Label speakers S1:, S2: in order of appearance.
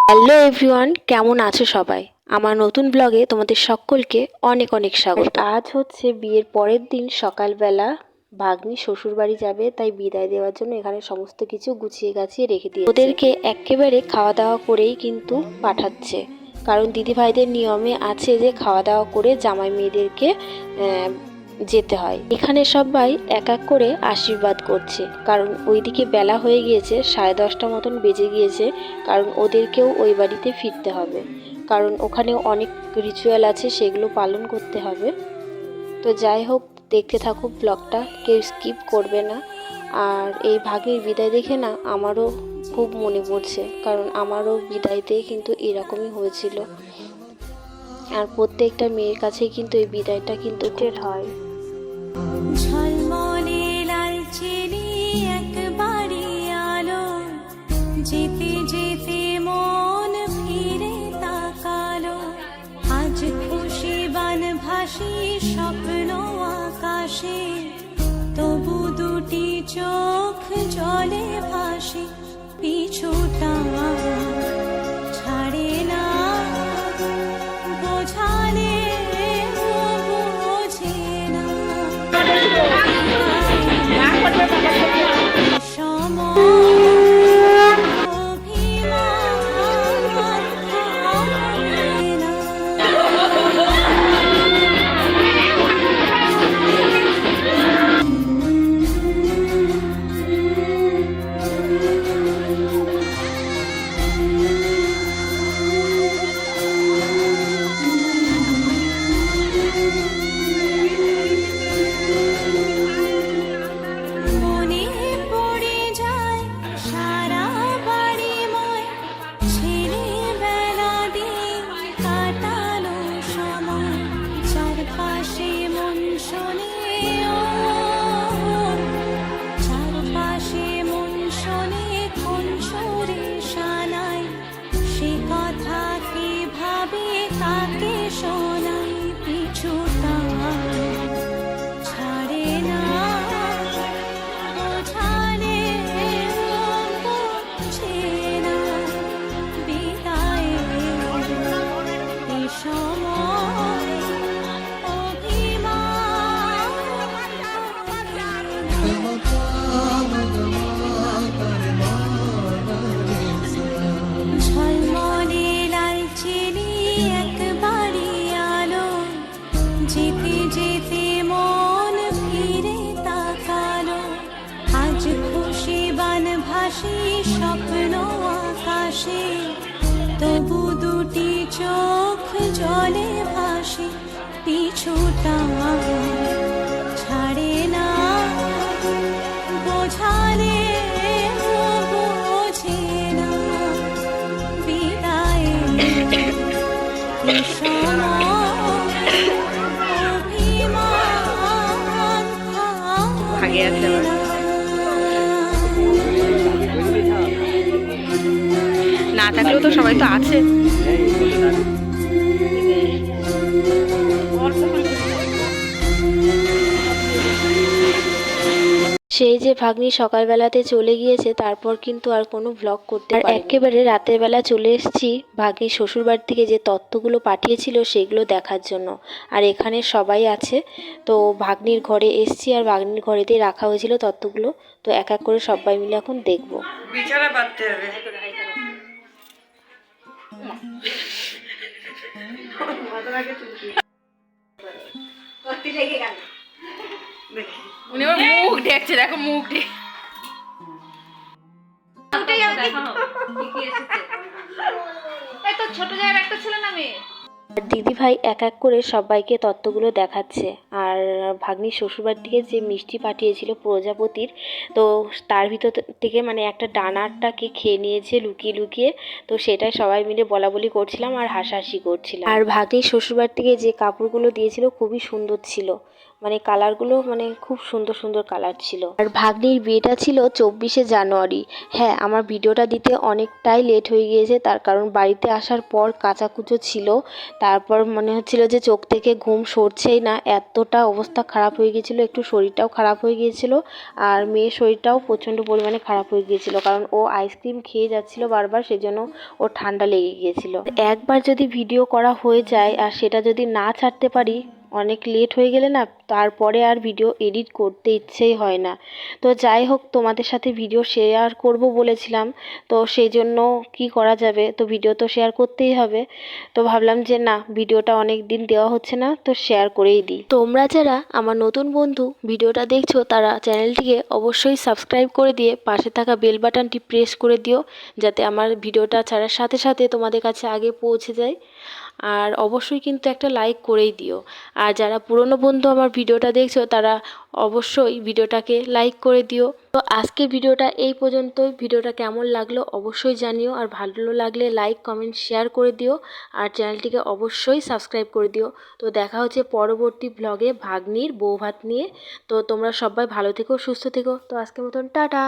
S1: Hello everyone, কেমন আছো সবাই? আমার নতুন ব্লগে তোমাদের সকলকে অনেক অনেক স্বাগত। আজ হচ্ছে বিয়ের পরের দিন সকালবেলা ভাগ্নি শ্বশুর বাড়ি যাবে, তাই বিদায় দেওয়ার জন্য এখানে সমস্ত কিছু গুছিয়ে গাছিয়ে রেখে দিয়েছে। ওদেরকে একেবারে খাওয়া দাওয়া করেই কিন্তু পাঠাচ্ছে, কারণ দিদি ভাইদের নিয়মে আছে যে খাওয়া দাওয়া করে জামাই মেয়েদেরকে যেতে হয়। এখানে সবাই এক এক করে আশীর্বাদ করছে, কারণ ওইদিকে বেলা হয়ে গিয়েছে, 10:30 মতন বেজে গিয়েছে, কারণ ওদেরকেও ওই বাড়িতে ফিরতে হবে, কারণ ওখানে অনেক রিচুয়াল আছে, সেগুলো পালন করতে হবে। তো যাই হোক, দেখতে থাকো ব্লগটা, কেউ স্কিপ করবে না। আর এই ভাগ্নির বিদায় দেখে না আমারও খুব মনে পড়ছে, কারণ আমারও বিদায়তে কিন্তু এরকমই হয়েছিল। আর প্রত্যেকটা মেয়ের কাছে কিন্তু এই বিদায়টা কিন্তু হয়।
S2: ঝলমলে লালচেনে একবারই আলো, যেতে যেতে মন ফিরে তাকালো। আজ খুশি বানভাসি স্বপ্ন আকাশে, তবু দুটি চোখ জলে ভাসে। পিছুটা ছাড়ে না, বোঝালে বোঝে না। যেতে যেতে মন ফিরে তাকালো। আজ খুশি বানভাসি স্বপ্ন আকাশে, তবু দুটি চোখ জলে ভাসে। পিছুটা ছাড়ে না, বোঝালে বোঝে না। বিদায়
S1: ভাগে আছে না থাকলেও তো সবাই তো আছে। সেই যে ভাগ্নি সকালবেলাতে চলে গিয়েছে, তারপর কিন্তু আর কোনো ভ্লগ করতে পারিনি। একেবারে রাতের বেলা চলে এসেছি ভাগ্নি শ্বশুরবাড়ি থেকে যে তত্ত্বগুলো পাঠিয়েছিল সেগুলো দেখার জন্য। আর এখানে সবাই আছে, তো ভাগ্নির ঘরে এসেছি, আর ভাগ্নির ঘরেতেই রাখা হয়েছিল তত্ত্বগুলো। তো এক এক করে সবাই মিলে এখন দেখবো।
S3: বিছানা পাততে হবে।
S4: উনি আমার মুখ দেখছে, দেখো মুখ দেখ। ছোট জায়গার একটা ছিল না মেয়ে।
S1: দিদি ভাই এক এক করে সবাইকে তত্ত্বগুলো দেখাচ্ছে। আর ভাগ্নির শ্বশুরবাড়ি থেকে যে মিষ্টি পাঠিয়েছিল প্রজাপতির, তো তার ভিতর থেকে মানে একটা ডানারটাকে খেয়ে নিয়েছে লুকিয়ে লুকিয়ে। তো সেটাই সবাই মিলে বলা বলি করছিলাম আর হাসাহাসি করছিলাম। আর ভাগ্নির শ্বশুরবাড়ি থেকে যে কাপড়গুলো দিয়েছিল খুবই সুন্দর ছিল, মানে কালারগুলো মানে খুব সুন্দর সুন্দর কালার ছিল। আর ভাগ্নির বিয়েটা ছিল 24শে জানুয়ারি। হ্যাঁ, আমার ভিডিওটা দিতে অনেকটাই লেট হয়ে গিয়েছে, তার কারণ বাড়িতে আসার পর কাচাকুচো ছিল, তারপর মনে হচ্ছিল যে চোখ থেকে ঘুম সরছেই না, এতটা অবস্থা খারাপ হয়ে গিয়েছিল, একটু শরীরটাও খারাপ হয়ে গিয়েছিল। আর মেয়ের শরীরটাও প্রচণ্ড পরিমাণে খারাপ হয়ে গিয়েছিল, কারণ ও আইসক্রিম খেয়ে যাচ্ছিল বারবার, সেজন্য ওর ঠান্ডা লেগে গিয়েছিল। একবার যদি ভিডিও করা হয়ে যায় আর সেটা যদি না ছাড়তে পারি অনেক লেট হয়ে গেলে না, তারপরে আর ভিডিও এডিট করতে ইচ্ছেই হয় না। তো যাই হোক, তোমাদের সাথে ভিডিও শেয়ার করব বলেছিলাম, তো সেই জন্য কি করা যাবে, তো ভিডিও তো শেয়ার করতেই হবে। তো ভাবলাম যে না, ভিডিওটা অনেক দিন দেওয়া হচ্ছে না, তো শেয়ার করেই দিই। তোমরা যারা আমার নতুন বন্ধু ভিডিওটা দেখছো তারা চ্যানেলটিকে অবশ্যই সাবস্ক্রাইব করে দিয়ে পাশে থাকা বেল বাটনটি প্রেস করে দিও, যাতে আমার ভিডিওটা ছাড়ার সাথে সাথে তোমাদের কাছে আগে পৌঁছে যায়। আর অবশ্যই কিন্তু একটা লাইক করেই দিও। আর যারা পুরনো বন্ধু আমার ভিডিওটা দেখছো তারা অবশ্যই ভিডিওটাকে লাইক করে দিও। তো আজকের ভিডিওটা এই পর্যন্তই। ভিডিওটা কেমন লাগলো অবশ্যই জানিও, আর ভালো লাগলে লাইক কমেন্ট শেয়ার করে দিও, আর চ্যানেলটিকে অবশ্যই সাবস্ক্রাইব করে দিও। তো দেখা হচ্ছে পরবর্তী ব্লগে ভাগ্নির বউ ভাত নিয়ে। তো তোমরা সবাই ভালো থেকো, সুস্থ থেকো। তো আজকের মতন টাটা।